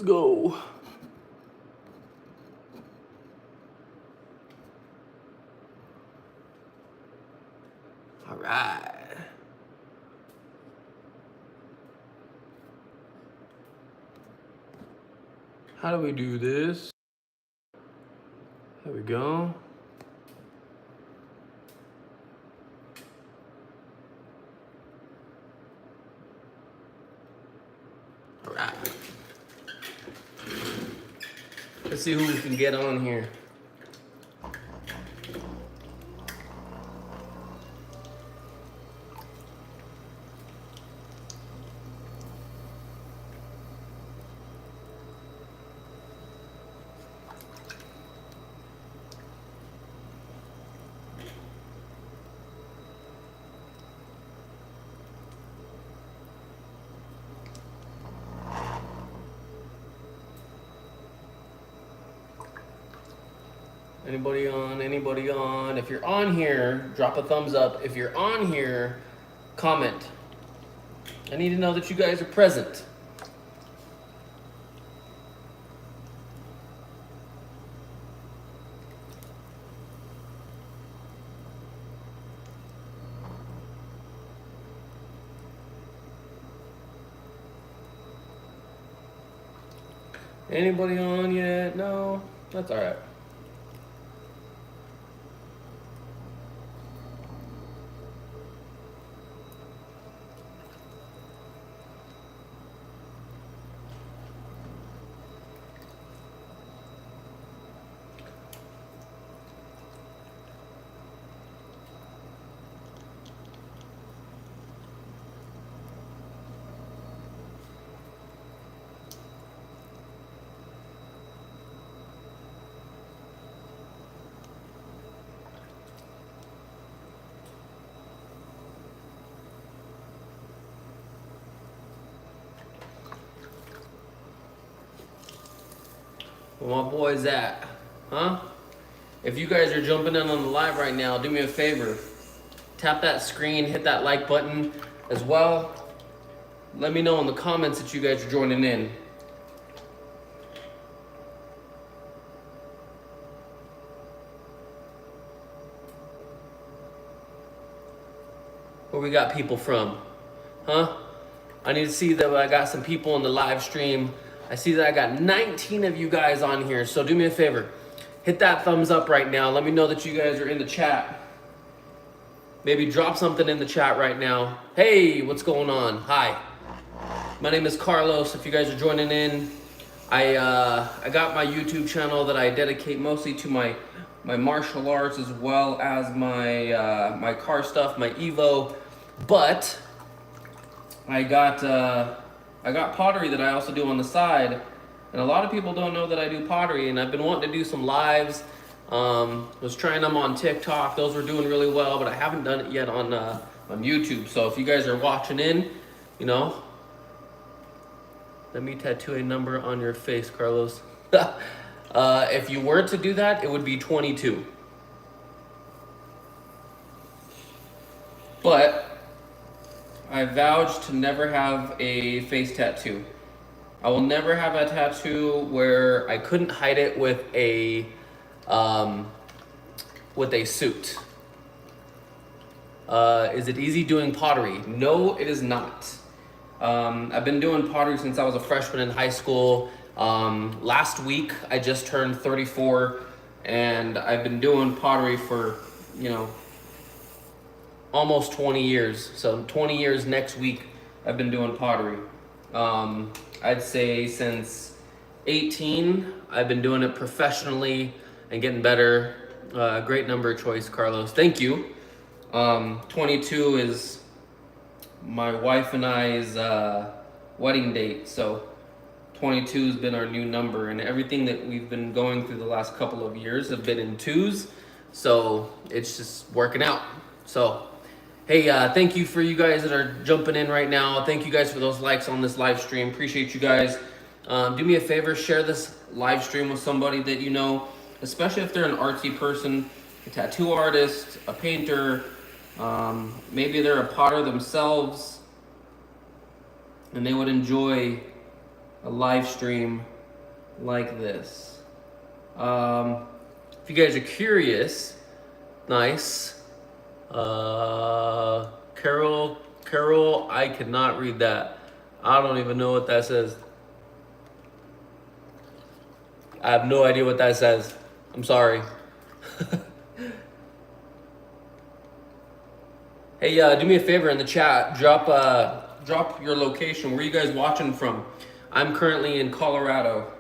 go. All right. How do we do this? There we go. All right. Let's see who we can get on here. Anybody on? Anybody on? If you're on here, drop a thumbs up. If you're on here, comment. I need to know that you guys are present. Anybody on yet? No? That's all right. Where my boys at? Huh? If you guys are jumping in on the live right now, do me a favor. Tap that screen, hit that like button as well. Let me know in the comments that you guys are joining in. Where we got people from? Huh? I need to see that I got some people in the live stream. I see that I got 19 of you guys on here, so do me a favor. Hit that thumbs up right now. Let me know that you guys are in the chat. Maybe drop something in the chat right now. Hey, what's going on? Hi. My name is Carlos. If you guys are joining in, I got my YouTube channel that I dedicate mostly to my martial arts as well as my car stuff, my Evo. But I got pottery that I also do on the side, and a lot of people don't know that I do pottery, and I've been wanting to do some lives. Was trying them on TikTok. Those were doing really well, but I haven't done it yet on YouTube. So if you guys are watching in, you know, let me tattoo a number on your face, Carlos. If you were to do that, it would be 22. But I vowed to never have a face tattoo. I will never have a tattoo where I couldn't hide it with a suit. Is it easy doing pottery? No, it is not. I've been doing pottery since I was a freshman in high school. Last week, I just turned 34, and I've been doing pottery for, you know, almost 20 years. So 20 years next week, I've been doing pottery. I'd say since 18, I've been doing it professionally and getting better. Great number choice, Carlos. Thank you. 22 is my wife and I's wedding date. So 22 has been our new number, and everything that we've been going through the last couple of years have been in twos. So it's just working out. So hey, thank you for you guys that are jumping in right now. Thank you guys for those likes on this live stream. Appreciate you guys. Do me a favor, share this live stream with somebody that you know, especially if they're an artsy person, a tattoo artist, a painter, maybe they're a potter themselves, and they would enjoy a live stream like this. If you guys are curious, nice. Carol, I cannot read that. I don't even know what that says. I have no idea what that says. I'm sorry. Hey, do me a favor in the chat. Drop your location. Where are you guys watching from? I'm currently in Colorado.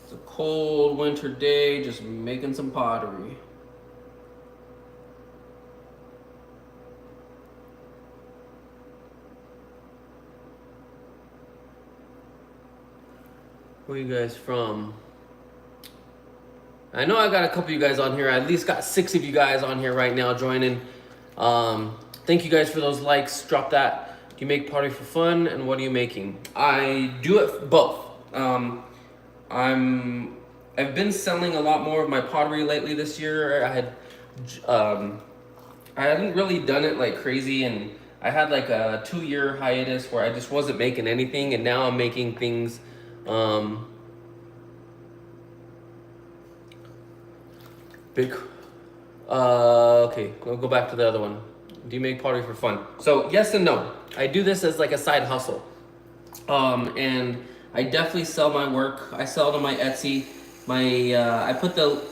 It's a cold winter day, just making some pottery. Where are you guys from? I know I got a couple of you guys on here. I at least got 6 of you guys on here right now joining. Thank you guys for those likes. Drop that. Do you make pottery for fun? And what are you making? I do it both. I've been selling a lot more of my pottery lately this year. I hadn't really done it like crazy, and I had like a 2-year hiatus where I just wasn't making anything, and now I'm making things. Big. Okay, we'll go back to the other one. Do you make pottery for fun? So yes and no. I do this as like a side hustle, and I definitely sell my work. I sell it on my Etsy. I put the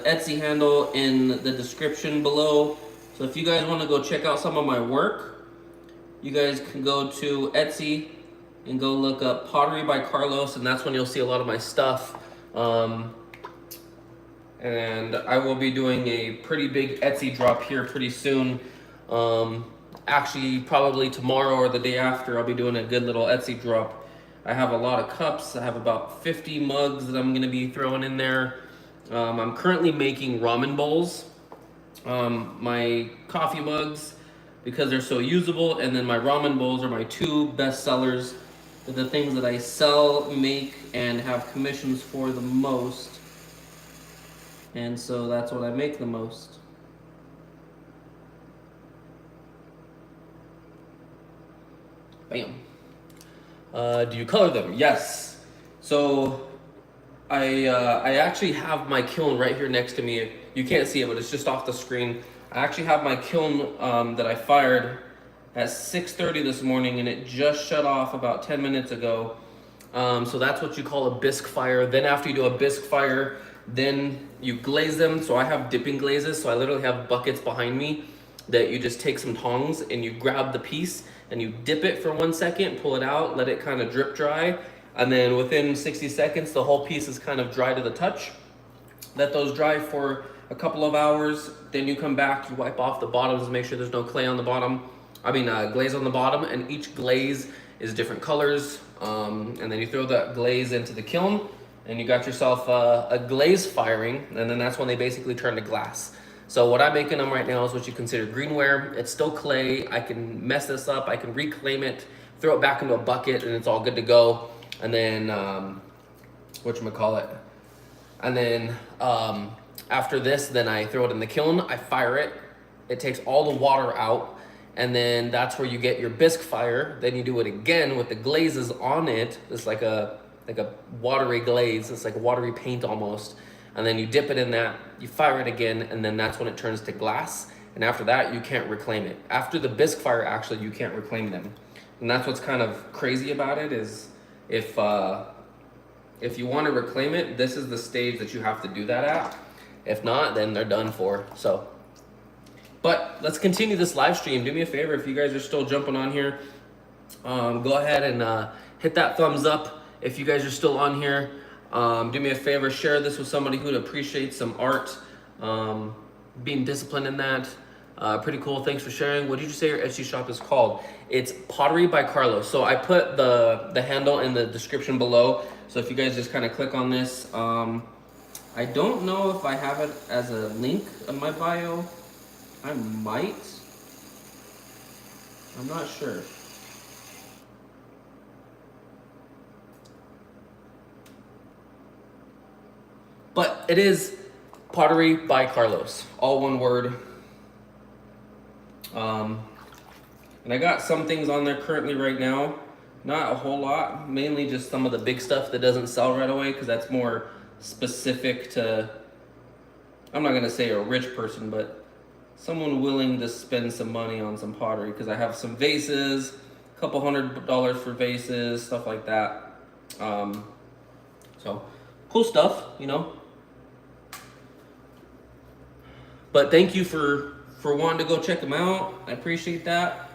Etsy handle in the description below. So if you guys want to go check out some of my work, you guys can go to Etsy and go look up Pottery by Carlos, and that's when you'll see a lot of my stuff. And I will be doing a pretty big Etsy drop here pretty soon. Actually, probably tomorrow or the day after, I'll be doing a good little Etsy drop. I have a lot of cups. I have about 50 mugs that I'm gonna be throwing in there. I'm currently making ramen bowls. My coffee mugs, because they're so usable, and then my ramen bowls are my 2 best sellers. They're the things that I sell, make, and have commissions for the most. And so that's what I make the most. Bam. Do you color them? Yes. So I actually have my kiln right here next to me. You can't see it, but it's just off the screen. I actually have my kiln that I fired at 6:30 this morning, and it just shut off about 10 minutes ago. So that's what you call a bisque fire. Then after you do a bisque fire, then you glaze them. So I have dipping glazes. So I literally have buckets behind me that you just take some tongs and you grab the piece and you dip it for 1 second, pull it out, let it kind of drip dry. And then within 60 seconds, the whole piece is kind of dry to the touch. Let those dry for a couple of hours. Then you come back, you wipe off the bottoms, make sure there's no clay on the bottom. Glaze on the bottom, and each glaze is different colors. And then you throw that glaze into the kiln, and you got yourself a glaze firing, and then that's when they basically turn to glass. So what I'm making them right now is what you consider greenware. It's still clay. I can mess this up. I can reclaim it, throw it back into a bucket, and it's all good to go. And then, whatchamacallit? And then after this, then I throw it in the kiln. I fire it. It takes all the water out. And then that's where you get your bisque fire. Then you do it again with the glazes on it. It's like a watery glaze. It's like a watery paint almost. And then you dip it in that, you fire it again, and then that's when it turns to glass. And after that, you can't reclaim it. After the bisque fire, actually, you can't reclaim them. And that's what's kind of crazy about it is if you want to reclaim it, this is the stage that you have to do that at. If not, then they're done for. So, but let's continue this live stream. Do me a favor, if you guys are still jumping on here, go ahead and hit that thumbs up. If you guys are still on here, do me a favor, share this with somebody who'd appreciate some art, being disciplined in that. Pretty cool. Thanks for sharing. What did you say your Etsy shop is called? It's Pottery by Carlos. So I put the handle in the description below. So if you guys just kind of click on this, I don't know if I have it as a link in my bio. I might. I'm not sure. But it is Pottery by Carlos. All one word. Um, and I got some things on there currently right now. Not a whole lot, mainly just some of the big stuff that doesn't sell right away because that's more specific to, I'm not gonna say a rich person, but someone willing to spend some money on some pottery because I have some vases, a couple $100 for vases, stuff like that. So cool stuff, you know. But thank you for wanting to go check them out. I appreciate that.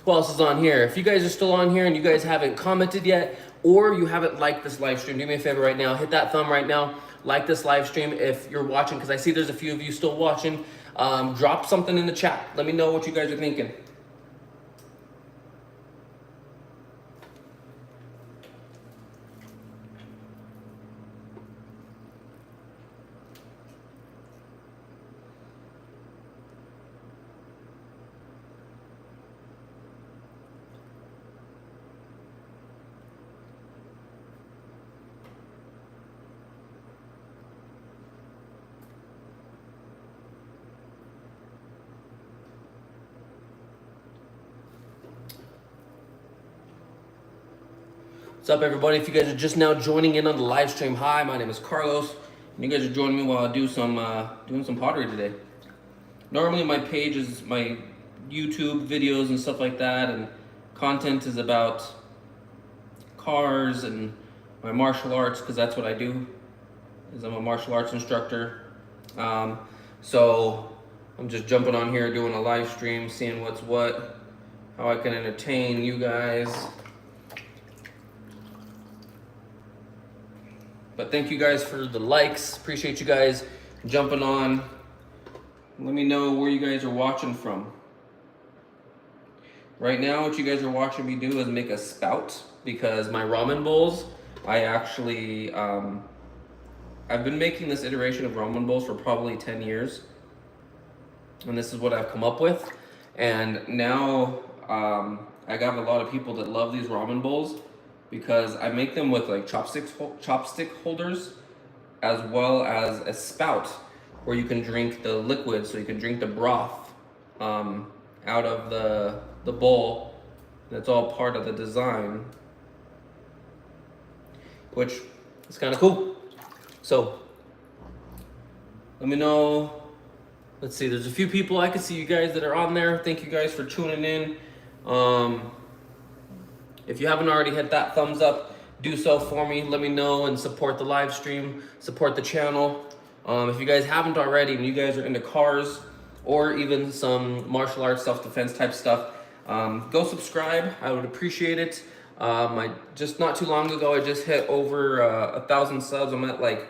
Who else is on here? If you guys are still on here and you guys haven't commented yet, or you haven't liked this live stream, do me a favor right now, hit that thumb right now, like this live stream if you're watching, because I see there's a few of you still watching. Drop something in the chat. Let me know what you guys are thinking. What's up, everybody? If you guys are just now joining in on the live stream, hi, my name is Carlos, and you guys are joining me while I do some doing some pottery today. Normally, my page is my YouTube videos and stuff like that, and content is about cars and my martial arts because that's what I do. Is I'm a martial arts instructor. So I'm just jumping on here doing a live stream, seeing what's what, how I can entertain you guys. But thank you guys for the likes. Appreciate you guys jumping on. Let me know where you guys are watching from. Right now, what you guys are watching me do is make a spout because my ramen bowls, I actually, I've been making this iteration of ramen bowls for probably 10 years. And this is what I've come up with. And now I got a lot of people that love these ramen bowls because I make them with like chopstick holders as well as a spout where you can drink the liquid, so you can drink the broth out of the bowl. That's all part of the design, which is kind of cool. So let me know. Let's see, there's a few people. I can see you guys that are on there. Thank you guys for tuning in. If you haven't already hit that thumbs up, do so for me. Let me know and support the live stream, support the channel. If you guys haven't already and you guys are into cars or even some martial arts, self-defense type stuff, go subscribe. I would appreciate it. Just not too long ago, I just hit over 1,000 subs. I'm at like,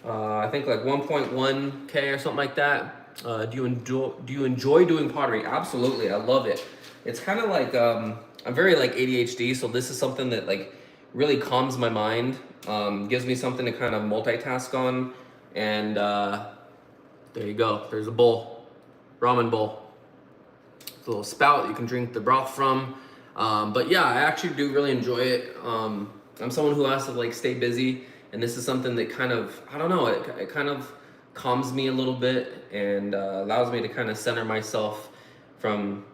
I think like 1.1K or something like that. Do you enjoy doing pottery? Absolutely, I love it. It's kind of like, I'm very like ADHD, so this is something that like really calms my mind, gives me something to kind of multitask on, and there you go. There's a bowl, ramen bowl. It's a little spout you can drink the broth from. But yeah, I actually do really enjoy it. I'm someone who has to like stay busy, and this is something that kind of, I don't know, it kind of calms me a little bit and allows me to kind of center myself from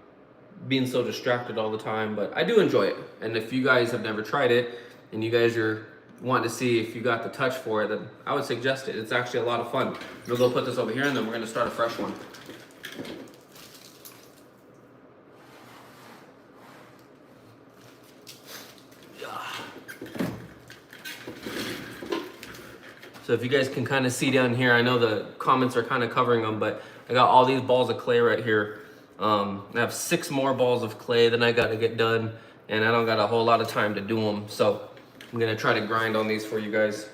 being so distracted all the time. But I do enjoy it, and if you guys have never tried it and you guys are wanting to see if you got the touch for it, then I would suggest it. It's actually a lot of fun. We'll go put this over here and then we're going to start a fresh one. So if you guys can kind of see down here, I know the comments are kind of covering them, but I got all these balls of clay right here. I have 6 more balls of clay that I got to get done, and I don't got a whole lot of time to do them. So I'm going to try to grind on these for you guys.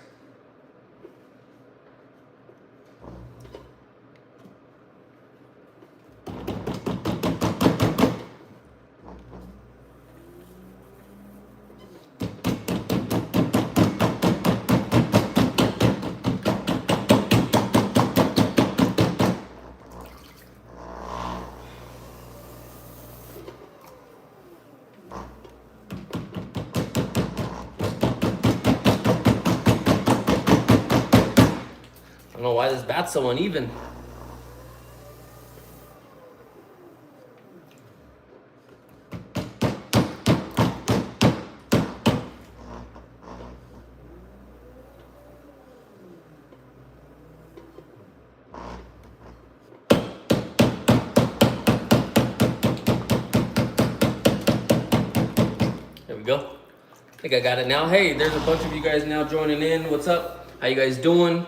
That's so uneven. There we go. I think I got it now. Hey, there's a bunch of you guys now joining in. What's up? How you guys doing?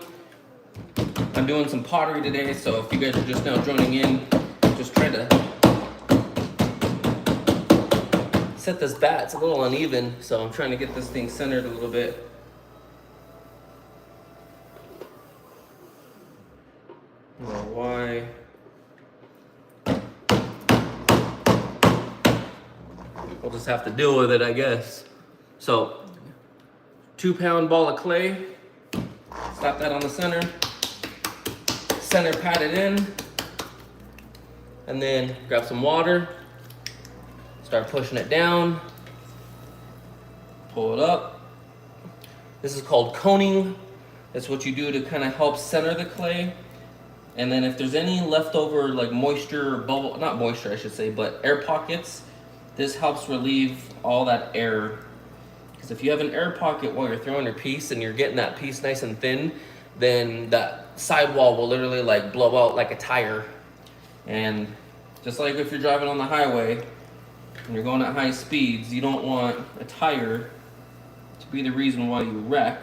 I'm doing some pottery today, so if you guys are just now joining in, just trying to set this bat. It's a little uneven, so I'm trying to get this thing centered a little bit. Well, why? We'll just have to deal with it, I guess. So, 2-pound ball of clay. Slap that on the center. Center pat it in. And then grab some water. Start pushing it down. Pull it up. This is called coning. That's what you do to kind of help center the clay. And then if there's any leftover like moisture or bubble, not moisture I should say, but air pockets, this helps relieve all that air. Because if you have an air pocket while you're throwing your piece and you're getting that piece nice and thin, then that sidewall will literally like blow out like a tire. And just like if you're driving on the highway and you're going at high speeds, you don't want a tire to be the reason why you wreck.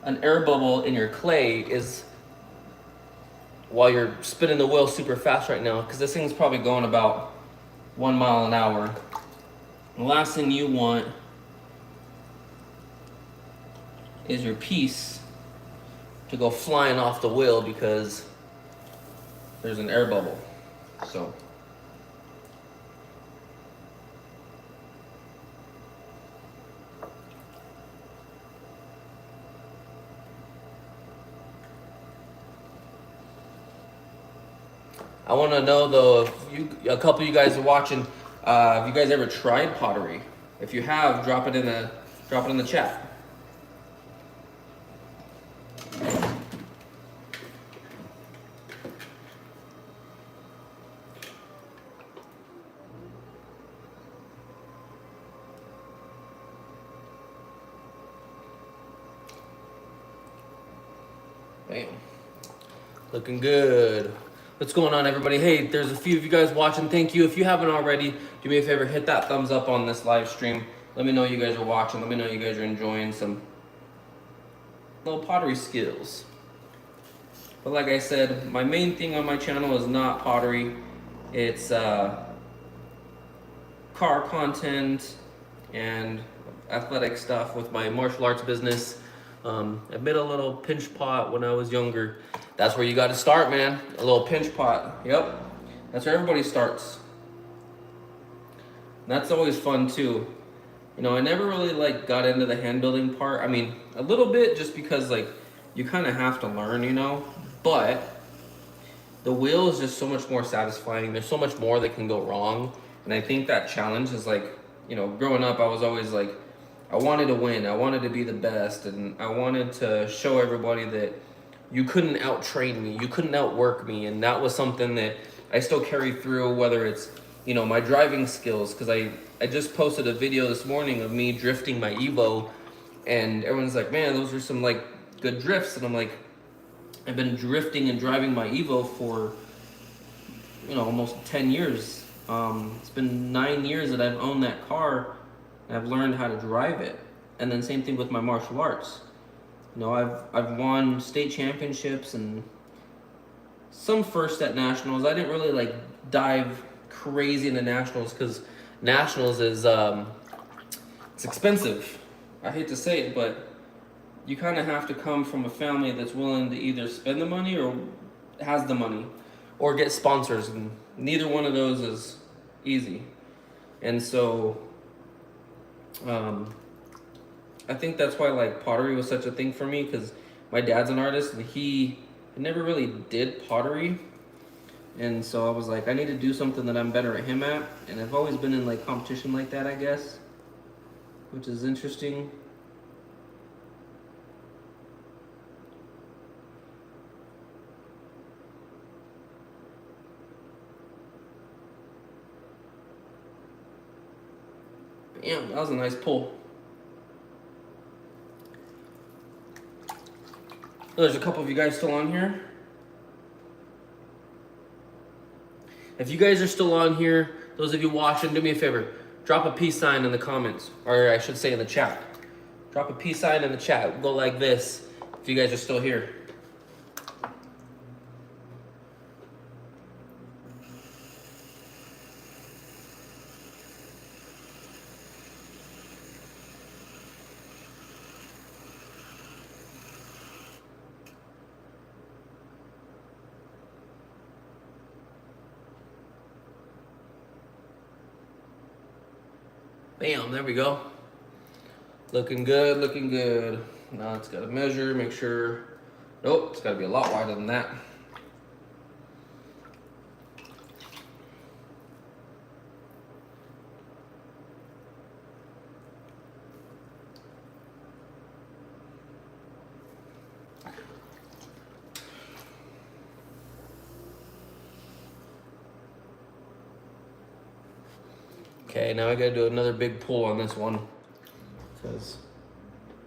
An air bubble in your clay is while you're spinning the wheel super fast right now, because this thing's probably going about 1 mile an hour. The last thing you want is your piece to go flying off the wheel because there's an air bubble. So I want to know though, if a couple of you guys are watching, have you guys ever tried pottery? If you have, drop it in the chat. Bam. Looking good. What's going on, everybody? Hey, there's a few of you guys watching. Thank you. If you haven't already, do me a favor, hit that thumbs up on this live stream. Let me know you guys are watching. Let me know you guys are enjoying some little pottery skills. But like I said, my main thing on my channel is not pottery. It's car content and athletic stuff with my martial arts business. I made a little pinch pot when I was younger. That's where you got to start, man. A little pinch pot. Yep. That's where everybody starts. And that's always fun too. You know, I never really like got into the hand building part. I mean, a little bit just because like you kind of have to learn, you know, but the wheel is just so much more satisfying. There's so much more that can go wrong. And I think that challenge is like, you know, growing up, I was always like, I wanted to win. I wanted to be the best. And I wanted to show everybody that you couldn't out-train me. You couldn't outwork me. And that was something that I still carry through, whether it's, you know, my driving skills. Because I just posted a video this morning of me drifting my Evo. And everyone's like, man, those are some, like, good drifts. And I'm like, I've been drifting and driving my Evo for, you know, almost 10 years. It's been 9 years that I've owned that car. And I've learned how to drive it. And then same thing with my martial arts. You know, I've won state championships and some first at nationals. I didn't really like dive crazy into nationals because nationals is it's expensive. I hate to say it, but you kind of have to come from a family that's willing to either spend the money or has the money or get sponsors, and neither one of those is easy. And so I think that's why like pottery was such a thing for me, because my dad's an artist and he never really did pottery. And so I was like, I need to do something that I'm better at him at. And I've always been in like competition like that, I guess, which is interesting. Damn, that was a nice pull. There's a couple of you guys still on here. If you guys are still on here, those of you watching, do me a favor. Drop a peace sign in the comments, or I should say in the chat. Drop a peace sign in the chat. We'll go like this if you guys are still here. Bam, there we go. Looking good, looking good. Now it's gotta measure, make sure. Nope, it's gotta be a lot wider than that. Okay, now I gotta do another big pull on this one because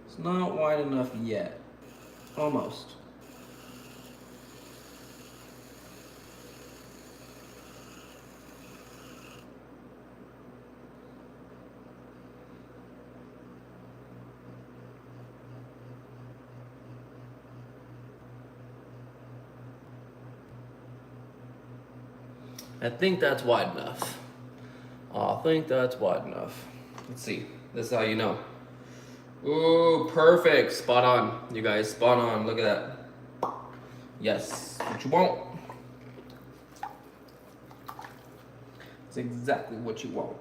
it's not wide enough yet. Almost. I think that's wide enough. I think that's wide enough. Let's see. This is how you know. Ooh, perfect. Spot on, you guys. Spot on. Look at that. Yes, what you want. It's exactly what you want.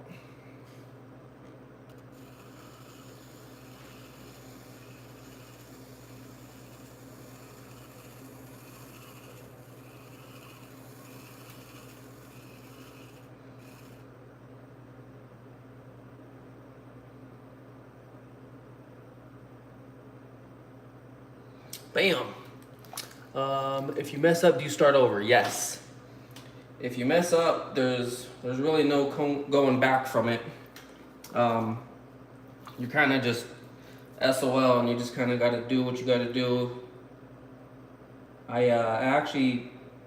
Bam. If you mess up, do you start over? Yes. If you mess up, there's really no going back from it. You kind of just SOL, and you just kind of got to do what you got to do. I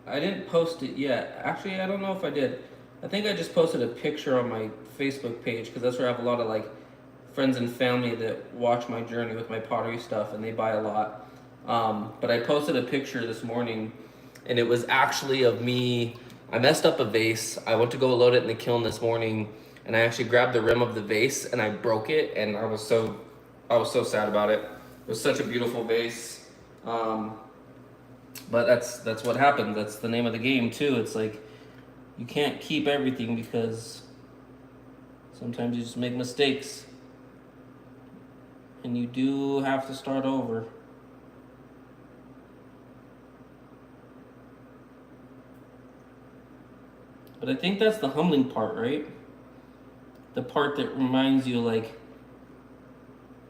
didn't post it yet. Actually, I don't know if I did. I think I just posted a picture on my Facebook page because that's where I have a lot of like friends and family that watch my journey with my pottery stuff, and they buy a lot. But I posted a picture this morning, and it was actually of me. I messed up a vase. I went to go load it in the kiln this morning, and I actually grabbed the rim of the vase and I broke it, and I was so sad about it. It was such a beautiful vase. But that's what happened. That's the name of the game too. It's like you can't keep everything because sometimes you just make mistakes, and you do have to start over. But I think that's the humbling part, right? The part that reminds you, like,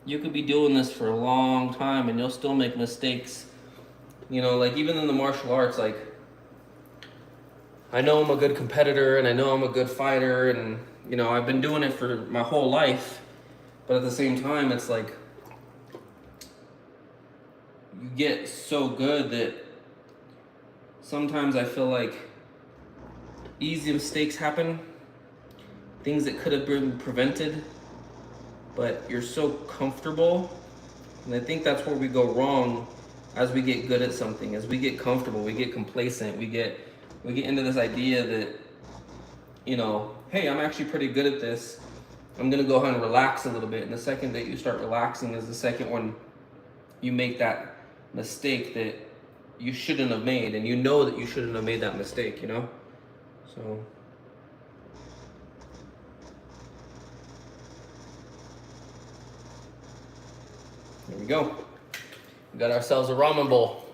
you could be doing this for a long time and you'll still make mistakes. You know, like even in the martial arts, like, I know I'm a good competitor and I know I'm a good fighter, and, you know, I've been doing it for my whole life. But at the same time, it's like, you get so good that sometimes I feel like easy mistakes happen, things that could have been prevented, but you're so comfortable. And I think that's where we go wrong as we get good at something. As we get comfortable, we get complacent, we get into this idea that, you know, hey, I'm actually pretty good at this, I'm gonna go ahead and relax a little bit. And the second that you start relaxing is the second when you make that mistake that you shouldn't have made, and you know that you shouldn't have made that mistake, you know? So there we go. We got ourselves a ramen bowl.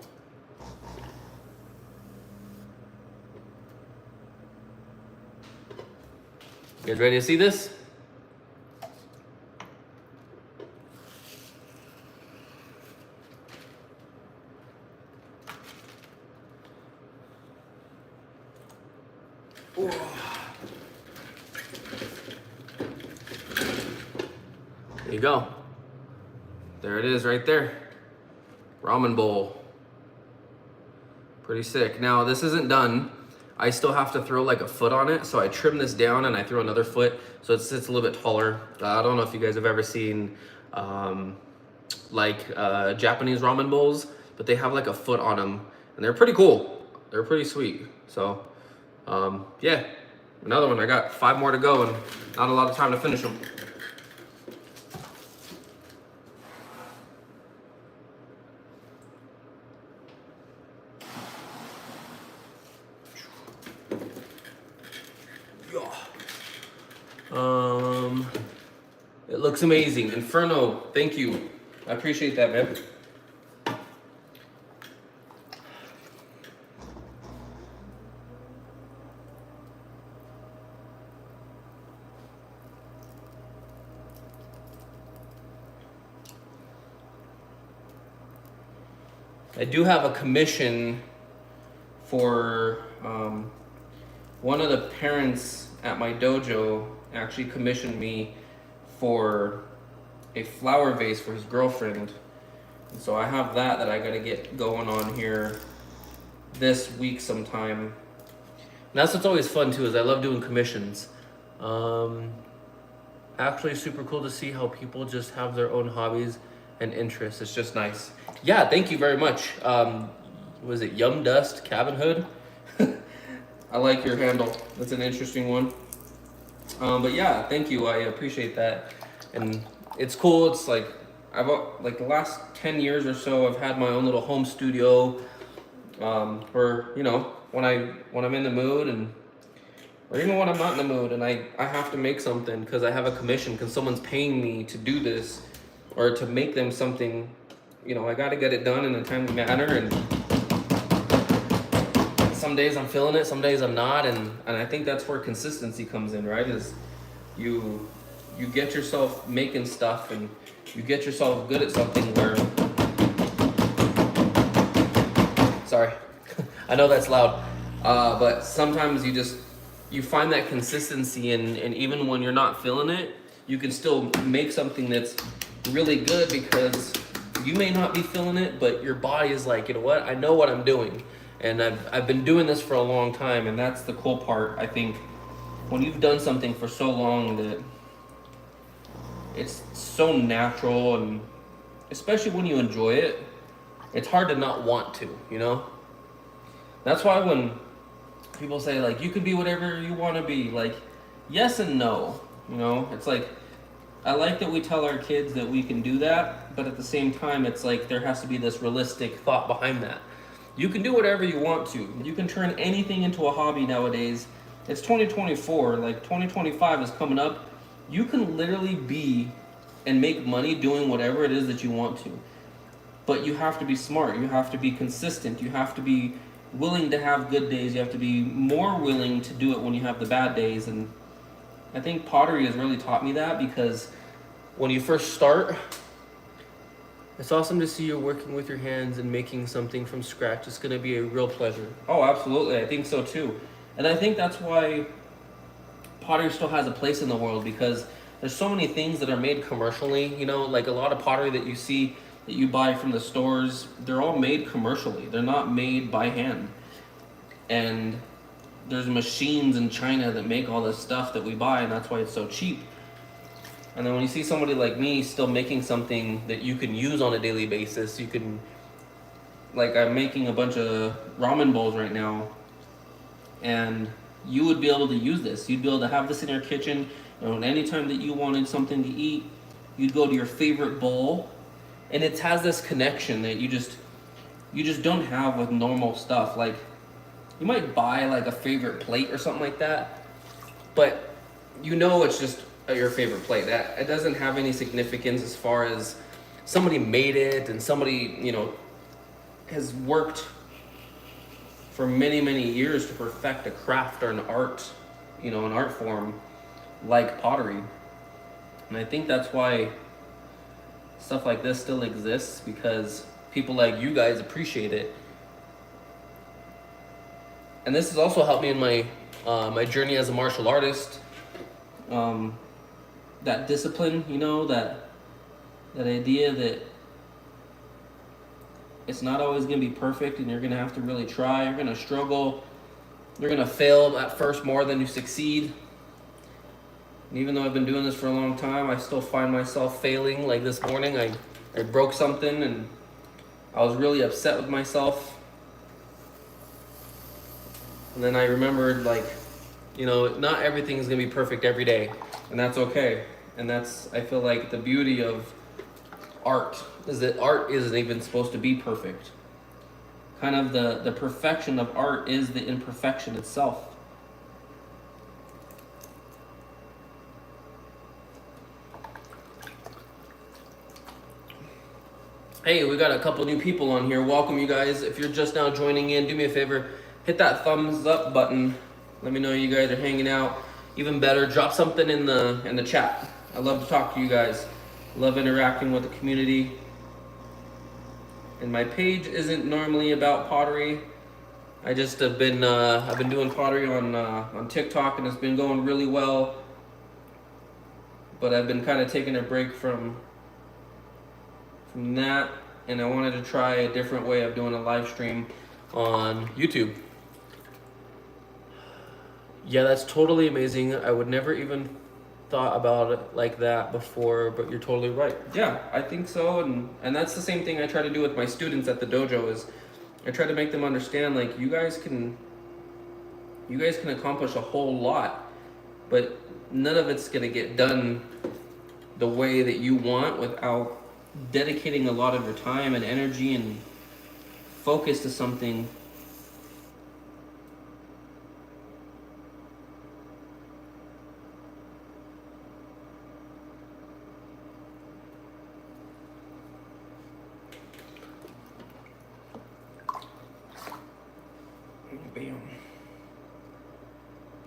You guys ready to see this? There you go. There it is right there. Ramen bowl. Pretty sick. Now this isn't done. I still have to throw like a foot on it. So I trim this down and I throw another foot. So it sits a little bit taller. I don't know if you guys have ever seen Japanese ramen bowls, but they have like a foot on them and they're pretty cool. They're pretty sweet. So yeah, another one. I got 5 more to go and not a lot of time to finish them. It looks amazing. Inferno, thank you. I appreciate that, man. I do have a commission for one of the parents at my dojo actually commissioned me for a flower vase for his girlfriend. And so I have that I gotta get going on here this week sometime. And that's what's always fun too, is I love doing commissions. Actually super cool to see how people just have their own hobbies and interests. It's just nice. Yeah, thank you very much. Was it Yum Dust Cabin Hood? I like your handle. That's an interesting one. But yeah, thank you. I appreciate that. And it's cool. It's like the last 10 years or so, I've had my own little home studio. Where, you know, when I'm in the mood or even when I'm not in the mood and I have to make something because I have a commission, because someone's paying me to do this or to make them something, you know, I got to get it done in a timely manner. And some days I'm feeling it, some days I'm not, and I think that's where consistency comes in, right? Is you get yourself making stuff and you get yourself good at something where, sorry, I know that's loud, but sometimes you find that consistency and even when you're not feeling it, you can still make something that's really good because you may not be feeling it, but your body is like, you know what, I know what I'm doing. And I've been doing this for a long time, and that's the cool part. I think when you've done something for so long that it's so natural, and especially when you enjoy it, it's hard to not want to, you know? That's why when people say, like, you can be whatever you want to be, like, yes and no, you know? It's like, I like that we tell our kids that we can do that, but at the same time, it's like there has to be this realistic thought behind that. You can do whatever you want to. You can turn anything into a hobby nowadays. It's 2024, like 2025 is coming up. You can literally be and make money doing whatever it is that you want to. But you have to be smart. You have to be consistent. You have to be willing to have good days. You have to be more willing to do it when you have the bad days. And I think pottery has really taught me that, because when you first start, it's awesome to see you working with your hands and making something from scratch. It's going to be a real pleasure. Oh, absolutely. I think so too. And I think that's why pottery still has a place in the world, because there's so many things that are made commercially. You know, like a lot of pottery that you see that you buy from the stores, they're all made commercially. They're not made by hand. And there's machines in China that make all this stuff that we buy, and that's why it's so cheap. And then when you see somebody like me still making something that you can use on a daily basis, you can, like I'm making a bunch of ramen bowls right now, and you would be able to use this. You'd be able to have this in your kitchen, and anytime that you wanted something to eat, you'd go to your favorite bowl, and it has this connection that you just don't have with normal stuff. Like, you might buy like a favorite plate or something like that, but you know it's just your favorite plate. That it doesn't have any significance as far as somebody made it and somebody, you know, has worked for many, many years to perfect a craft or an art, you know, an art form like pottery. And I think that's why stuff like this still exists, because people like you guys appreciate it. And this has also helped me in my my journey as a martial artist. That discipline, you know, that That idea that it's not always going to be perfect and you're going to have to really try. You're going to struggle. You're going to fail at first more than you succeed. And even though I've been doing this for a long time, I still find myself failing. Like this morning, I broke something and I was really upset with myself. And then I remembered, like, not everything is going to be perfect every day. And that's okay. And that's, I feel like, the beauty of art is that art isn't even supposed to be perfect. Kind of the perfection of art is the imperfection itself. Hey, we got a couple new people on here. Welcome, you guys. If you're just now joining in, do me a favor, hit that thumbs up button. Let me know you guys are hanging out. Even better, drop something in the chat. I love to talk to you guys. Love interacting with the community. And my page isn't normally about pottery. I just have been I've been doing pottery on TikTok and it's been going really well. But I've been kind of taking a break from that, and I wanted to try a different way of doing a live stream on YouTube. Yeah, that's totally amazing. I would never even thought about it like that before, but you're totally right. Yeah, I think so, and that's the same thing I try to do with my students at the dojo. Is I try to make them understand, like, you guys can accomplish a whole lot, but none of it's gonna get done the way that you want without dedicating a lot of your time and energy and focus to something. Bam.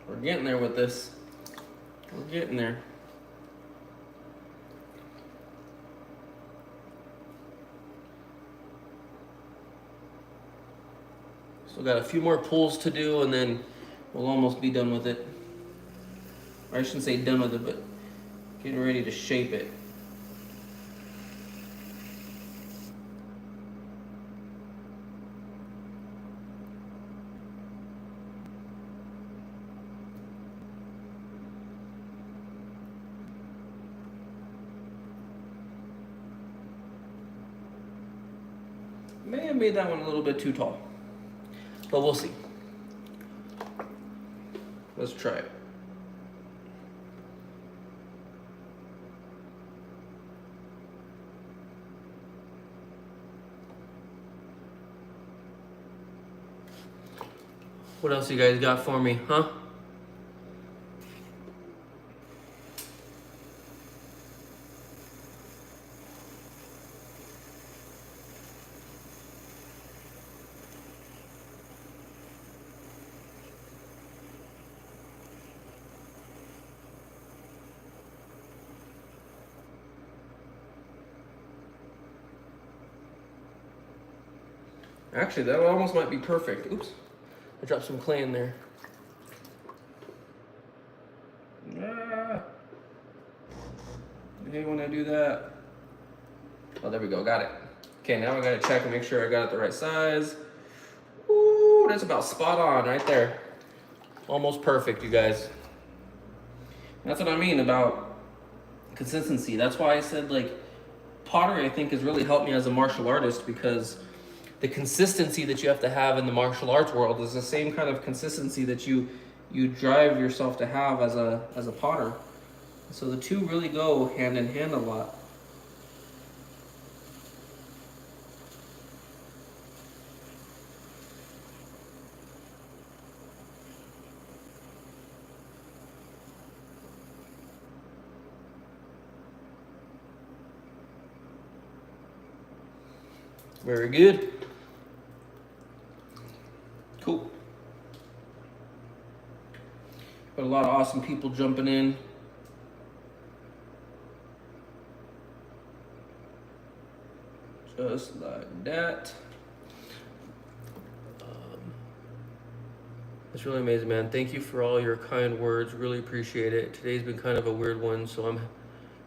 We're getting there with this. We're getting there. Still got a few more pulls to do and then we'll almost be done with it. Or I shouldn't say done with it, but getting ready to shape it. May have made that one a little bit too tall, but we'll see. Let's try it. What else you guys got for me, huh? Actually, that almost might be perfect. Oops, I dropped some clay in there. Ah. I hate when I do that. Oh, there we go, got it. Okay, now I gotta check and make sure I got it the right size. Ooh, that's about spot on right there. Almost perfect, you guys. That's what I mean about consistency. That's why I said, like, pottery, I think, has really helped me as a martial artist, because the consistency that you have to have in the martial arts world is the same kind of consistency that you drive yourself to have as a potter. So the two really go hand in hand a lot. Very good. Cool. Got a lot of awesome people jumping in. Just like that. That's really amazing, man. Thank you for all your kind words. Really appreciate it. Today's been kind of a weird one, so I'm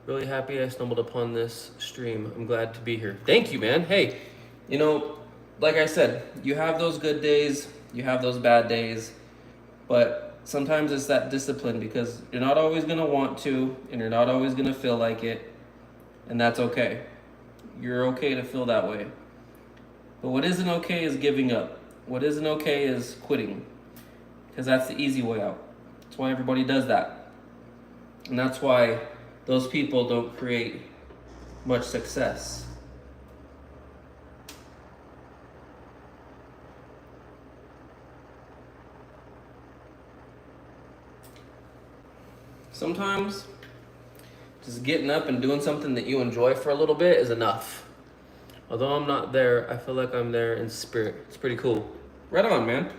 Really happy I stumbled upon this stream. I'm glad to be here. Thank you, man. Hey, you know, like I said, you have those good days, you have those bad days, but sometimes it's that discipline because you're not always going to want to and you're not always going to feel like it, and that's okay. You're okay to feel that way. But what isn't okay is giving up. What isn't okay is quitting, because that's the easy way out. That's why everybody does that. And that's why those people don't create much success. Sometimes just getting up and doing something that you enjoy for a little bit is enough. Although I'm not there, I feel like I'm there in spirit. It's pretty cool. Right on, man.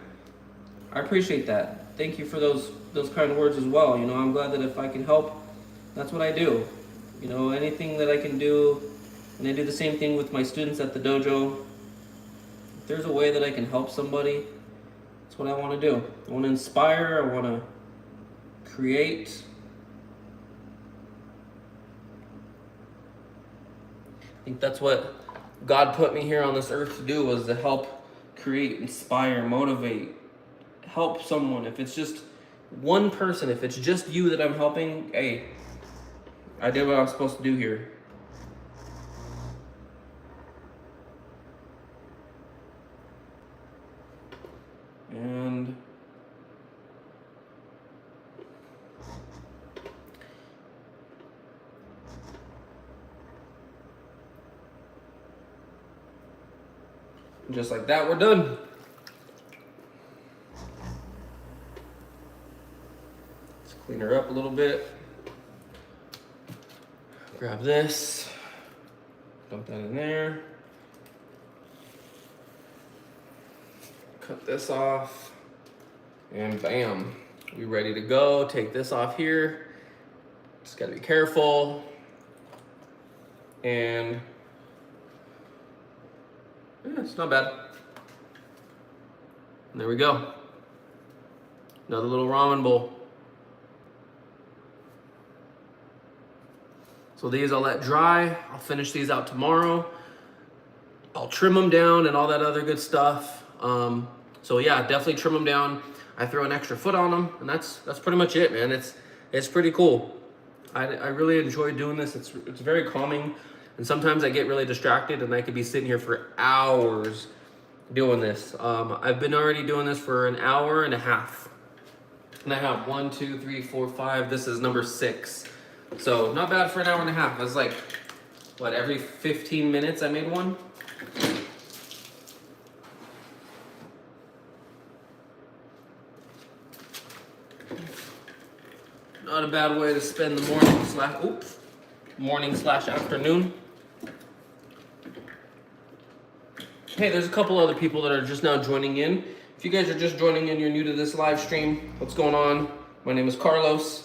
I appreciate that. Thank you for those kind words as well. You know, I'm glad that if I can help, that's what I do. You know, anything that I can do, and I do the same thing with my students at the dojo. If there's a way that I can help somebody, that's what I want to do. I want to inspire, I want to create. I think that's what God put me here on this earth to do, was to help create, inspire, motivate, help someone. If it's just one person, if it's just you that I'm helping, hey, I did what I'm supposed to do here. And just like that, we're done. Let's clean her up a little bit. Grab this, dump that in there. Cut this off, and bam, we ready to go. Take this off here. Just gotta be careful. And yeah, it's not bad. And there we go. Another little ramen bowl. So these I'll let dry. I'll finish these out tomorrow. I'll trim them down and all that other good stuff. So yeah, definitely trim them down. I throw an extra foot on them, and that's pretty much it, man. It's pretty cool. I really enjoy doing this. It's very calming, and sometimes I get really distracted, and I could be sitting here for hours doing this. I've been already doing this for an hour and a half, and I have 1, 2, 3, 4, 5. This is number 6. So not bad for an hour and a half. It's like, what, every 15 minutes I made one? Not a bad way to spend the morning slash afternoon. Hey, there's a couple other people that are just now joining in. If you guys are just joining in, you're new to this live stream, what's going on? My name is Carlos.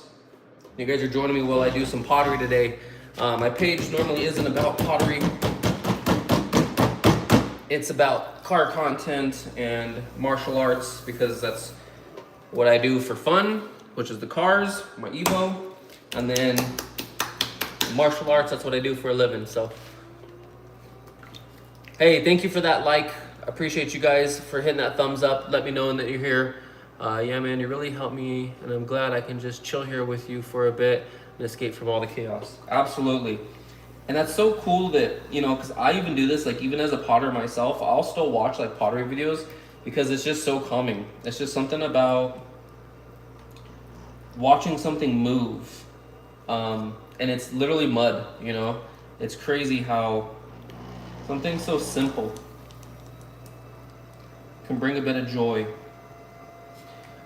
You guys are joining me while I do some pottery today. My page normally isn't about pottery. It's about car content and martial arts, because that's what I do for fun, which is the cars, my Evo, and then martial arts, that's what I do for a living. So, hey, thank you for that like. I appreciate you guys for hitting that thumbs up, let me know that you're here. Yeah, man, you really helped me, and I'm glad I can just chill here with you for a bit and escape from all the chaos. Absolutely. And that's so cool that, you know, because I even do this, like, even as a potter myself, I'll still watch, like, pottery videos, because it's just so calming. It's just something about watching something move. And it's literally mud, you know? It's crazy how something so simple can bring a bit of joy.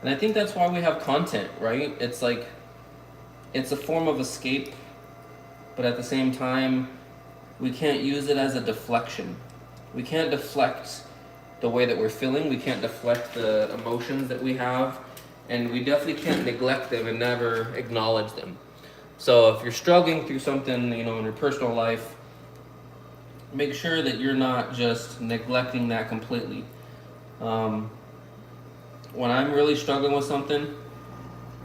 And I think that's why we have content, right? It's like, it's a form of escape, but at the same time, we can't use it as a deflection. We can't deflect the way that we're feeling. We can't deflect the emotions that we have. And we definitely can't neglect them and never acknowledge them. So if you're struggling through something, you know, in your personal life, make sure that you're not just neglecting that completely. When I'm really struggling with something,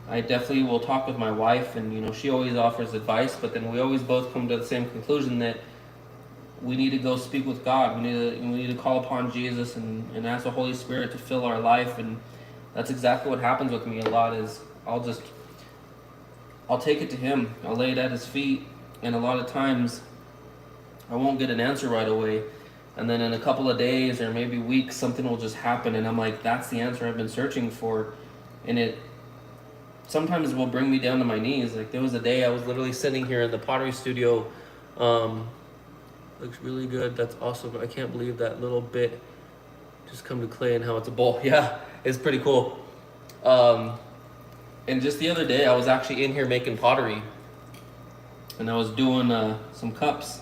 I definitely will talk with my wife, and she always offers advice, but then we always both come to the same conclusion that we need to go speak with God. We need to call upon Jesus and ask the Holy Spirit to fill our life, and that's exactly what happens with me a lot. Is I'll take it to Him. I'll lay it at His feet, and a lot of times I won't get an answer right away, and then in a couple of days or maybe weeks, something will just happen, and I'm like, that's the answer I've been searching for, and it sometimes will bring me down to my knees. Like there was a day I was literally sitting here in the pottery studio. Looks really good. That's awesome. I can't believe that little bit just come to clay and how it's a bowl. Yeah, it's pretty cool. And just the other day, I was actually in here making pottery, and I was doing some cups.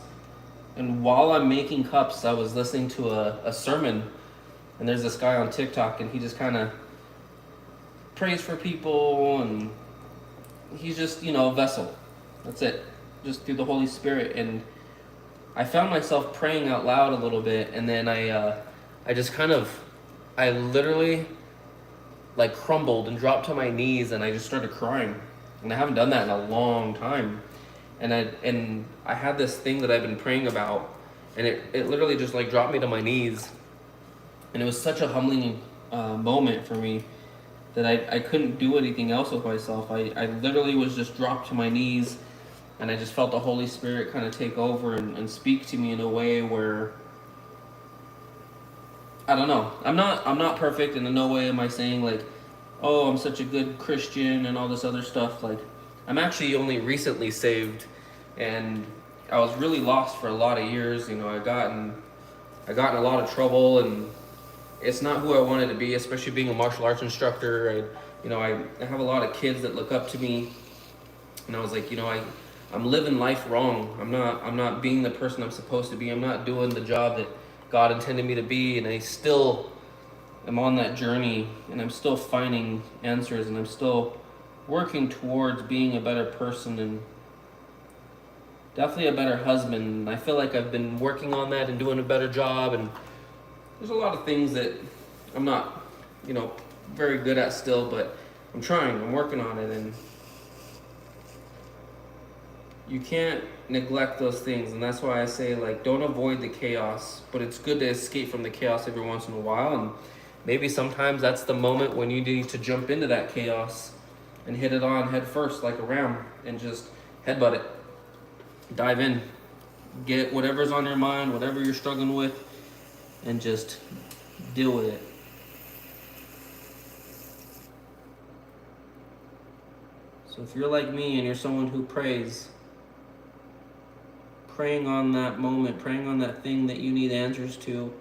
And while I'm making cups, I was listening to a sermon, and there's this guy on TikTok, and he just kind of prays for people, and he's just a vessel. That's it, just through the Holy Spirit. And I found myself praying out loud a little bit, and then I literally like crumbled and dropped to my knees, and I just started crying, and I haven't done that in a long time. And I had this thing that I've been praying about, and it literally just like dropped me to my knees, and it was such a humbling moment for me that I couldn't do anything else with myself. I literally was just dropped to my knees, and I just felt the Holy Spirit kind of take over and speak to me in a way where, I don't know. I'm not perfect, and in no way am I saying like, oh, I'm such a good Christian and all this other stuff. Like, I'm actually only recently saved, and I was really lost for a lot of years. I got in a lot of trouble, and it's not who I wanted to be, especially being a martial arts instructor. I have a lot of kids that look up to me, and I was like, I'm living life wrong. I'm not being the person I'm supposed to be. I'm not doing the job that God intended me to be, and I still am on that journey, and I'm still finding answers, and I'm still working towards being a better person and definitely a better husband. I feel like I've been working on that and doing a better job, and there's a lot of things that I'm not, very good at still, but I'm trying. I'm working on it, and you can't neglect those things, and that's why I say, like, don't avoid the chaos, but it's good to escape from the chaos every once in a while, and maybe sometimes that's the moment when you need to jump into that chaos and hit it on head first like a ram and just headbutt it. Dive in. Get whatever's on your mind, whatever you're struggling with, and just deal with it. So if you're like me and you're someone who prays, praying on that moment, praying on that thing that you need answers to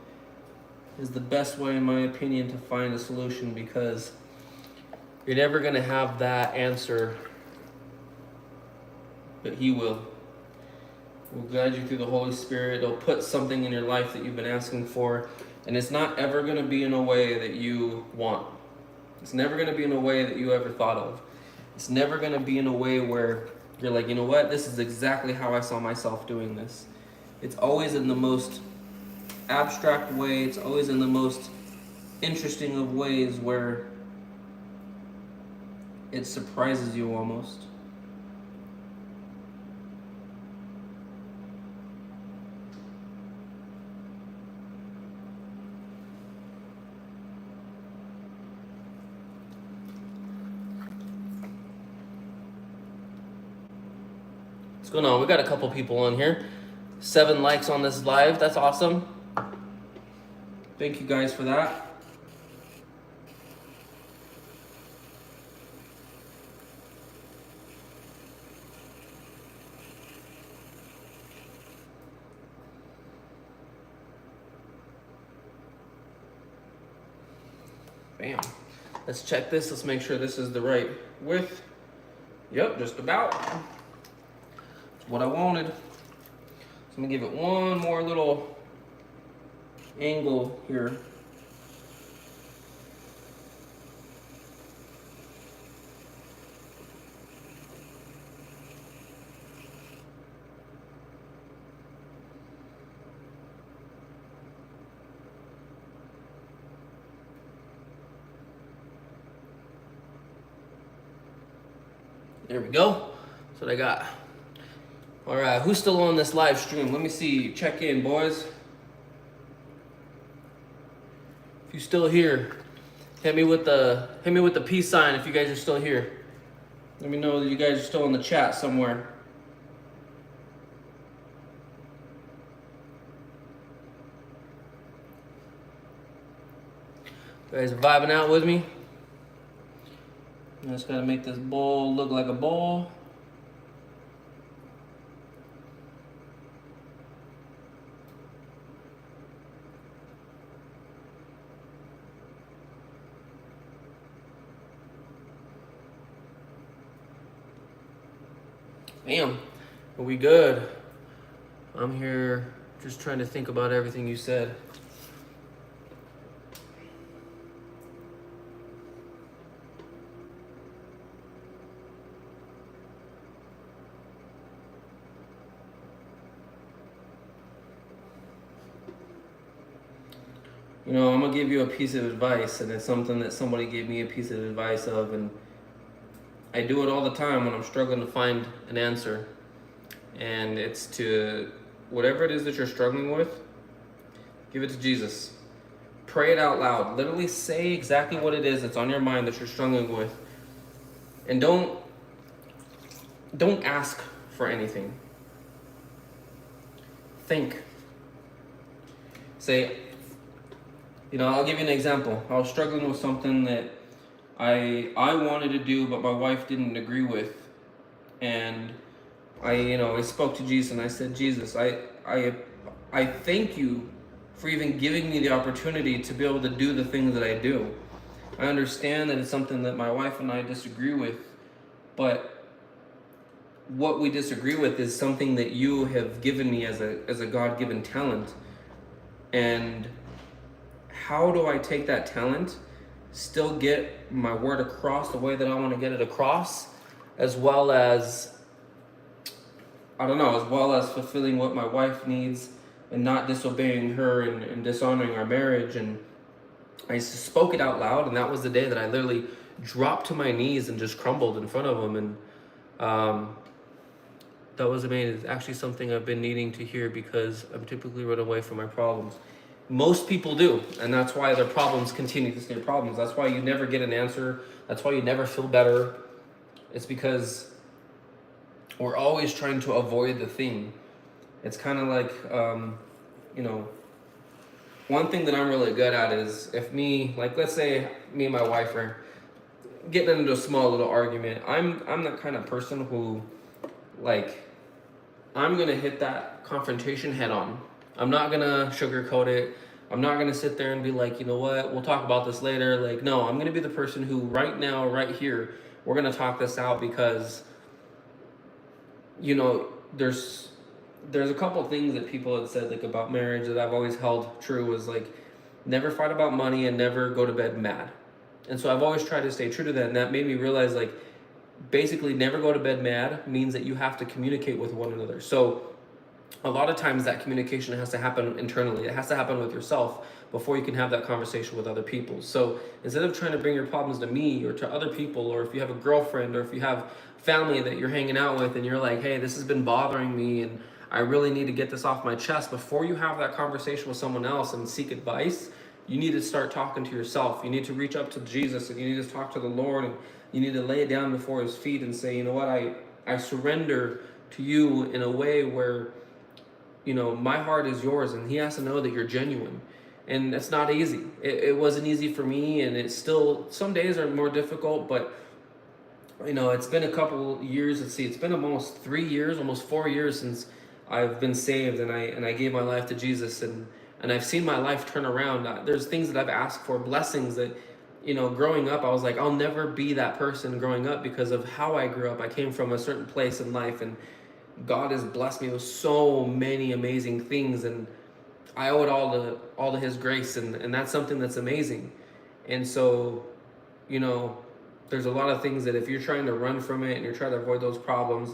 is the best way, in my opinion, to find a solution, because you're never going to have that answer, but He will. He'll guide you through the Holy Spirit. He'll put something in your life that you've been asking for, and it's not ever going to be in a way that you want. It's never going to be in a way that you ever thought of. It's never going to be in a way where you're like, you know what, this is exactly how I saw myself doing this. It's always in the most abstract way. It's always in the most interesting of ways where it surprises you almost. What's going on? We got a couple people on here. 7 likes on this live. That's awesome. Thank you guys for that. Bam. Let's check this. Let's make sure this is the right width. Yep, just about. It's what I wanted. So I'm gonna give it one more little angle here. There we go. That's what I got. All right, who's still on this live stream? Let me see. Check in, boys. If you're still here, hit me with the peace sign if you guys are still here. Let me know that you guys are still in the chat somewhere. You guys are vibing out with me? I just gotta make this bowl look like a bowl. Damn, are we good? I'm here just trying to think about everything you said. You know, I'm gonna give you a piece of advice, and it's something that somebody gave me a piece of advice of, and I do it all the time when I'm struggling to find an answer. And it's to whatever it is that you're struggling with, give it to Jesus. Pray it out loud. Literally say exactly what it is that's on your mind that you're struggling with. And don't ask for anything. Think. Say, you know, I'll give you an example. I was struggling with something that I wanted to do, but my wife didn't agree with. And I spoke to Jesus and I said, Jesus, I thank you for even giving me the opportunity to be able to do the things that I do. I understand that it's something that my wife and I disagree with, but what we disagree with is something that you have given me as a God-given talent. And how do I take that talent, still get my word across the way that I want to get it across, as well as fulfilling what my wife needs and not disobeying her and dishonoring our marriage. And I spoke it out loud, and that was the day that I literally dropped to my knees and just crumbled in front of him. And that was amazing. It's actually something I've been needing to hear, because I'm typically run away from my problems. Most people do, and that's why their problems continue to stay problems. That's why you never get an answer. That's why you never feel better. It's because we're always trying to avoid the thing. It's kind of like, one thing that I'm really good at is if let's say me and my wife are getting into a small little argument. I'm that kind of person who, I'm gonna hit that confrontation head on. I'm not gonna sugarcoat it. I'm not gonna sit there and be like, you know what, we'll talk about this later. No, I'm gonna be the person who right now, right here, we're gonna talk this out, because there's a couple of things that people had said about marriage that I've always held true, is never fight about money and never go to bed mad. And so I've always tried to stay true to that, and that made me realize basically never go to bed mad means that you have to communicate with one another. So a lot of times that communication has to happen internally. It has to happen with yourself before you can have that conversation with other people. So instead of trying to bring your problems to me or to other people, or if you have a girlfriend or if you have family that you're hanging out with and you're like, hey, this has been bothering me and I really need to get this off my chest, before you have that conversation with someone else and seek advice, you need to start talking to yourself. You need to reach up to Jesus, and you need to talk to the Lord, and you need to lay it down before his feet and say, you know what, I surrender to you in a way where, my heart is yours, and he has to know that you're genuine. And it's not easy. It wasn't easy for me, and it's still, some days are more difficult, but it's been a couple years. It's been almost 3 years, almost 4 years since I've been saved, and I gave my life to Jesus, and I've seen my life turn around. There's things that I've asked for, blessings that, growing up, I was like, I'll never be that person growing up because of how I grew up. I came from a certain place in life, and God has blessed me with so many amazing things, and I owe it all to his grace, and that's something that's amazing. And so, there's a lot of things that if you're trying to run from it and you're trying to avoid those problems,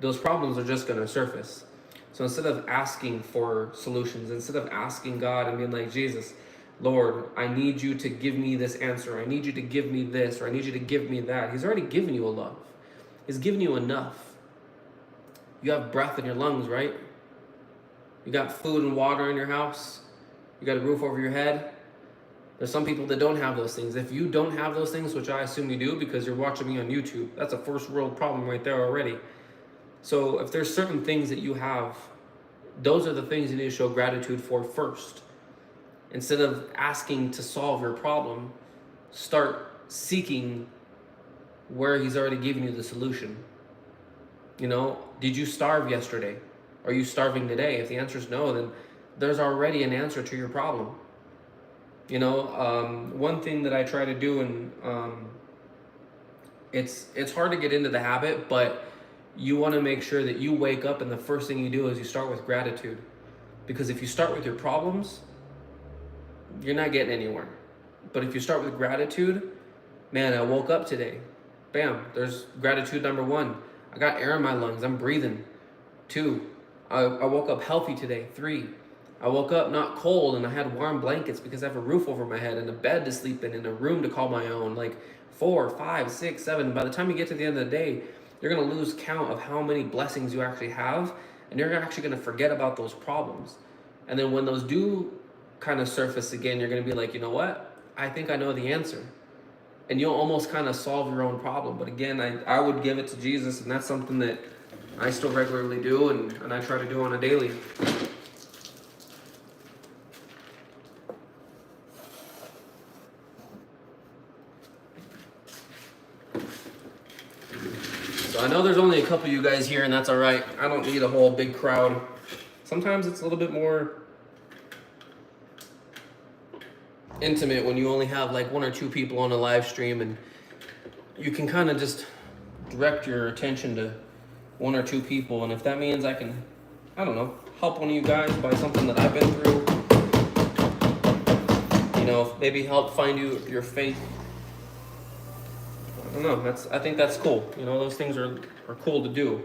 those problems are just going to surface. So instead of asking for solutions, instead of asking God and being like, Jesus, Lord, I need you to give me this answer. I need you to give me this, or I need you to give me that. He's already given you a love. He's given you enough. You have breath in your lungs, right? You got food and water in your house. You got a roof over your head. There's some people that don't have those things. If you don't have those things, which I assume you do because you're watching me on YouTube, that's a first world problem right there already. So if there's certain things that you have, those are the things you need to show gratitude for first. Instead of asking to solve your problem, start seeking where he's already given you the solution. Did you starve yesterday? Are you starving today? If the answer is no, then there's already an answer to your problem. One thing that I try to do, and it's hard to get into the habit, but you want to make sure that you wake up and the first thing you do is you start with gratitude. Because if you start with your problems, you're not getting anywhere. But if you start with gratitude, man, I woke up today. Bam, there's gratitude number 1. I got air in my lungs, I'm breathing. 2, I woke up healthy today. 3, I woke up not cold and I had warm blankets because I have a roof over my head and a bed to sleep in and a room to call my own. Like 4, 5, 6, 7. By the time you get to the end of the day, you're going to lose count of how many blessings you actually have, and you're actually going to forget about those problems. And then when those do kind of surface again, you're going to be like, you know what? I think I know the answer. And you'll almost kind of solve your own problem. But again, I would give it to Jesus, and that's something that I still regularly do, and I try to do on a daily. So I know there's only a couple of you guys here, and that's all right. I don't need a whole big crowd. Sometimes it's a little bit more intimate when you only have like 1 or 2 people on a live stream, and you can kind of just direct your attention to 1 or 2 people. And if that means I can, I don't know, help one of you guys by something that I've been through, maybe help find your faith. I don't know. I think that's cool. Those things are cool to do.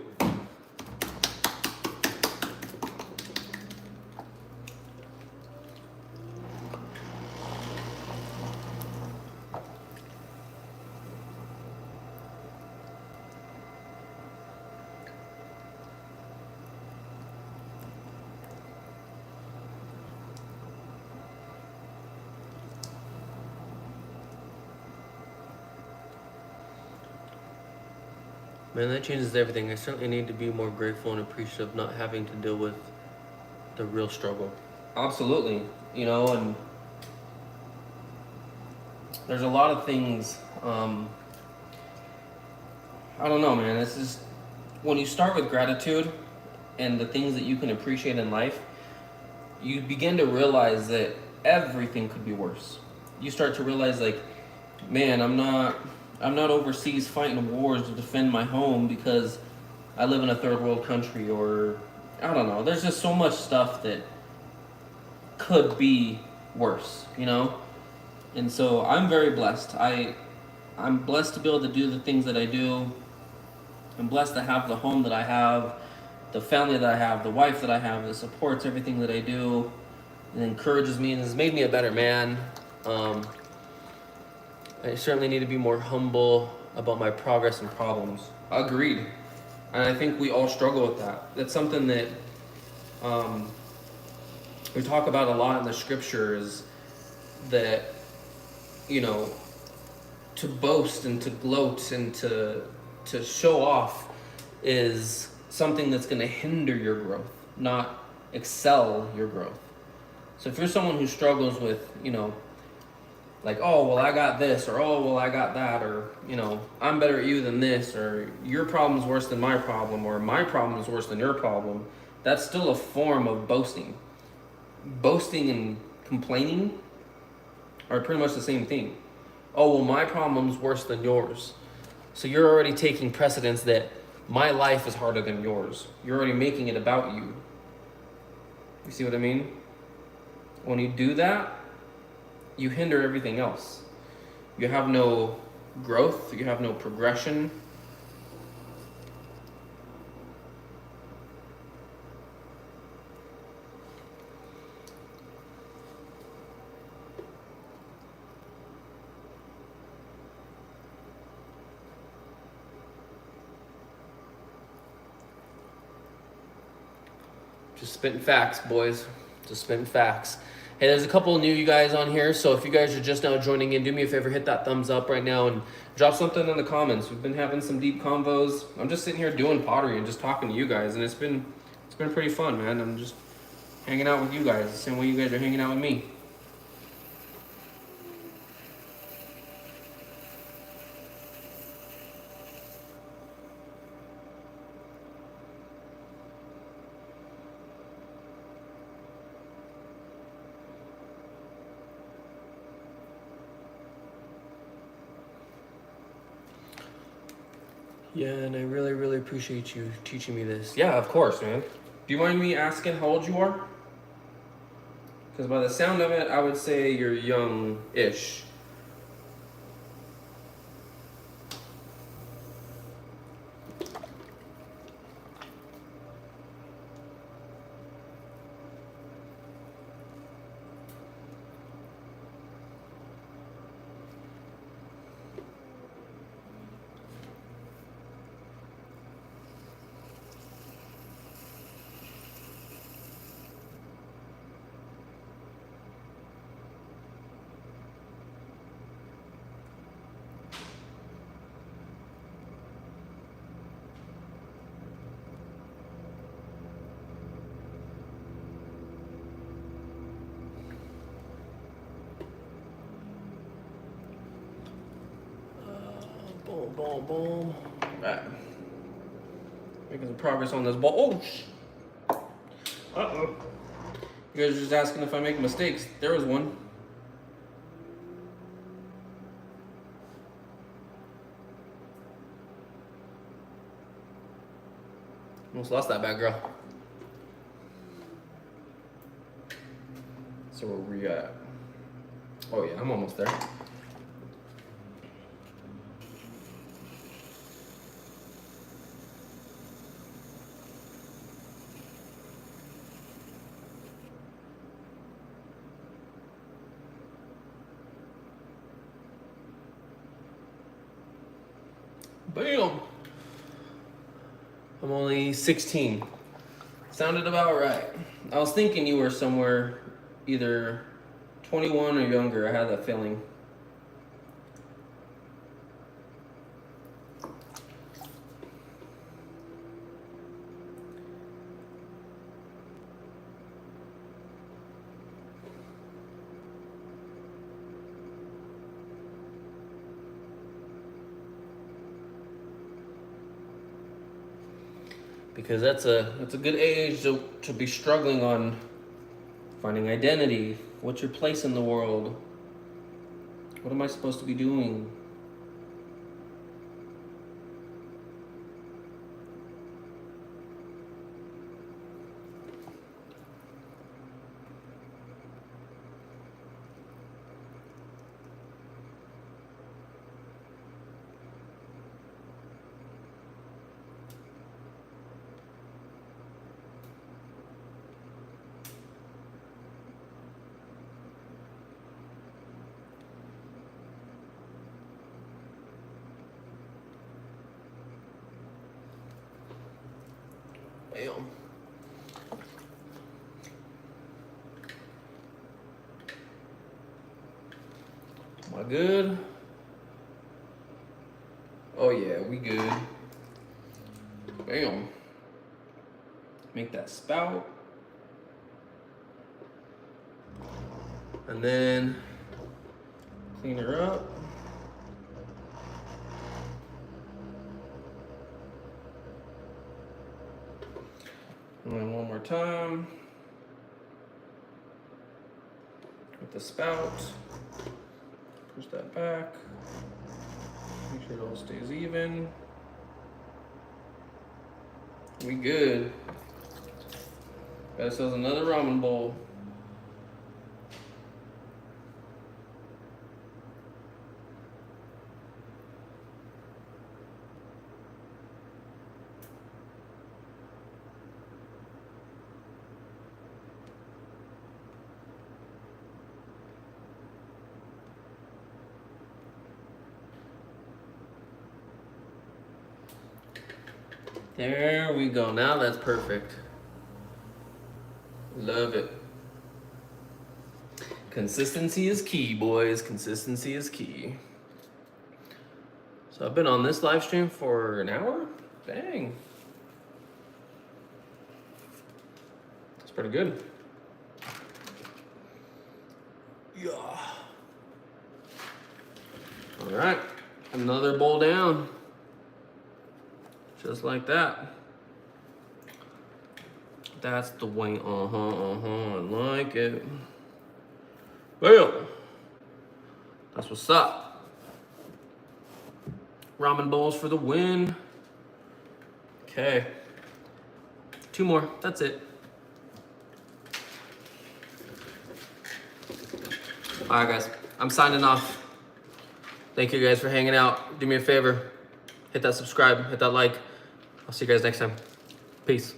Man, that changes everything. I certainly need to be more grateful and appreciative of not having to deal with the real struggle. Absolutely. And there's a lot of things, I don't know, man. It's just, when you start with gratitude and the things that you can appreciate in life, you begin to realize that everything could be worse. You start to realize, like, man, I'm not overseas fighting wars to defend my home because I live in a third world country, or I don't know. There's just so much stuff that could be worse, And so I'm very blessed. I'm blessed to be able to do the things that I do. I'm blessed to have the home that I have, the family that I have, the wife that I have that supports everything that I do and encourages me and has made me a better man. I certainly need to be more humble about my progress and problems. Agreed. And I think we all struggle with that. That's something that we talk about a lot in the scriptures, that, to boast and to gloat and to show off is something that's going to hinder your growth, not excel your growth. So if you're someone who struggles with, like, oh, well, I got this, or oh, well, I got that, or, I'm better at you than this, or your problem's worse than my problem, or my problem is worse than your problem, that's still a form of boasting. Boasting and complaining are pretty much the same thing. Oh, well, my problem's worse than yours. So you're already taking precedence that my life is harder than yours. You're already making it about you. You see what I mean? When you do that, you hinder everything else. You have no growth, you have no progression. Just spitting facts, boys. Just spitting facts. Hey, there's a couple of new you guys on here, so if you guys are just now joining in, do me a favor, hit that thumbs up right now and drop something in the comments. We've been having some deep convos. I'm just sitting here doing pottery and just talking to you guys, and it's been pretty fun, man. I'm just hanging out with you guys, the same way you guys are hanging out with me. Yeah, and I really, really appreciate you teaching me this. Yeah, of course, man. Do you mind me asking how old you are? Because by the sound of it, I would say you're young-ish. Boom, boom, boom. Right. Making some progress on this ball. Oh, uh-oh. You guys are just asking if I make mistakes. There was one. Almost lost that bad girl. So where we at? Oh yeah, I'm almost there. Bam! I'm only 16. Sounded about right. I was thinking you were somewhere either 21 or younger. I had that feeling. Because that's a good age to be struggling on finding identity. What's your place in the world? What am I supposed to be doing? Bam. Am I good? Oh yeah, we good. Bam. Make that spout. And then clean her up. And then one more time with the spout. Push that back. Make sure it all stays even. We good. Got ourselves another ramen bowl. There we go. Now that's perfect. Love it. Consistency is key, boys. Consistency is key. So I've been on this live stream for an hour. Dang. That's pretty good. Yeah. All right. Another bowl down. Just like that. That's the way. I like it. Well, that's what's up. Ramen bowls for the win. Okay. 2 more. That's it. All right, guys. I'm signing off. Thank you guys for hanging out. Do me a favor. Hit that subscribe. Hit that like. I'll see you guys next time. Peace.